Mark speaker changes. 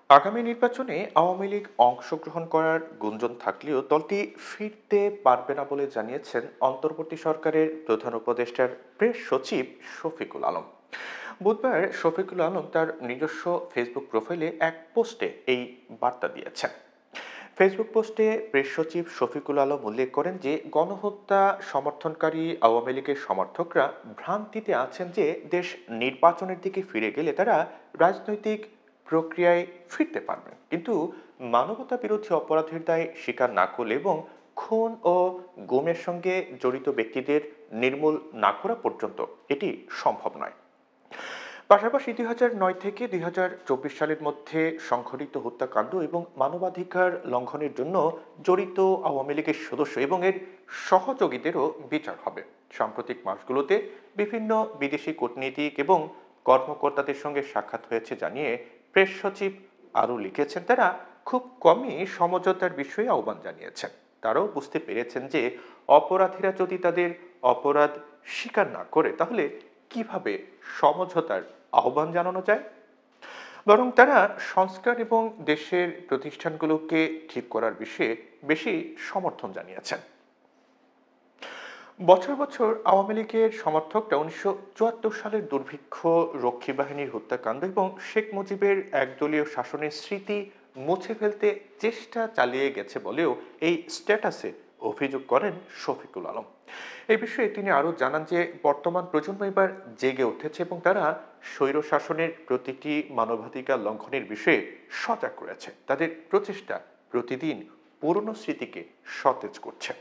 Speaker 1: আগামী নির্বাচনে আওয়ামী লীগ অংশগ্রহণ করার গুঞ্জন থাকলেও দলটি ফিরতে পারবে না বলে জানিয়েছেন অন্তর্বর্তী সরকারের প্রধান উপদেষ্টার প্রেস সচিব শফিকুল আলম। বুধবার শফিকুল আলম তার নিজস্ব ফেসবুক প্রোফাইলে এক পোস্টে এই বার্তা দিয়েছেন। ফেসবুক পোস্টে প্রেস সচিব শফিকুল আলম উল্লেখ করেন যে গণহত্যা সমর্থনকারী আওয়ামী লীগের সমর্থকরা ভ্রান্তিতে আছেন যে দেশ নির্বাচনের দিকে ফিরে গেলে তারা রাজনৈতিক প্রক্রিয়ায় ফিরতে পারবেন, কিন্তু মানবতা বিরোধী অপরাধের দায় স্বীকার না করলে এবং খুন ও গুমের সঙ্গে জড়িত ব্যক্তিদের নির্মূল না করা পর্যন্ত এটি সম্ভব নয়। পাশাপাশি ২০০৯ থেকে ২০২৪ সালের মধ্যে সংঘটিত হত্যাকাণ্ড এবং মানবাধিকার লঙ্ঘনের জন্য জড়িত আওয়ামী লীগের সদস্য এবং এর সহযোগীদেরও বিচার হবে। সাম্প্রতিক মাসগুলোতে বিভিন্ন বিদেশি কূটনীতিক এবং কর্মকর্তাদের সঙ্গে সাক্ষাৎ হয়েছে জানিয়ে প্রেস সচিব আরও লিখেছেন, তারা খুব কমই সমঝোতার বিষয়ে আহ্বান জানিয়েছেন। তারাও বুঝতে পেরেছেন যে অপরাধীরা যদি তাদের অপরাধ স্বীকার না করে তাহলে কিভাবে সমঝোতার আহ্বান জানানো যায়। বরং তারা সংস্কার এবং দেশের প্রতিষ্ঠানগুলোকে ঠিক করার বিষয়ে বেশি সমর্থন জানিয়েছেন। বছর বছর আওয়ামী লীগের সমর্থকরা ১৯৭৪ সালের দুর্ভিক্ষ, রক্ষী বাহিনীর হত্যাকাণ্ড এবং শেখ মুজিবের একদলীয় শাসনের স্মৃতি মুছে ফেলতে চেষ্টা চালিয়ে গেছে বলেও এই স্ট্যাটাসে অভিযোগ করেন শফিকুল আলম। এই বিষয়ে তিনি আরও জানান যে বর্তমান প্রজন্ম এবার জেগে উঠেছে এবং তারা স্বৈর শাসনের প্রতিটি মানবাধিকার লঙ্ঘনের বিষয়ে সজাগ করেছে। তাদের প্রচেষ্টা প্রতিদিন পুরনো স্মৃতিকে সতেজ করছে।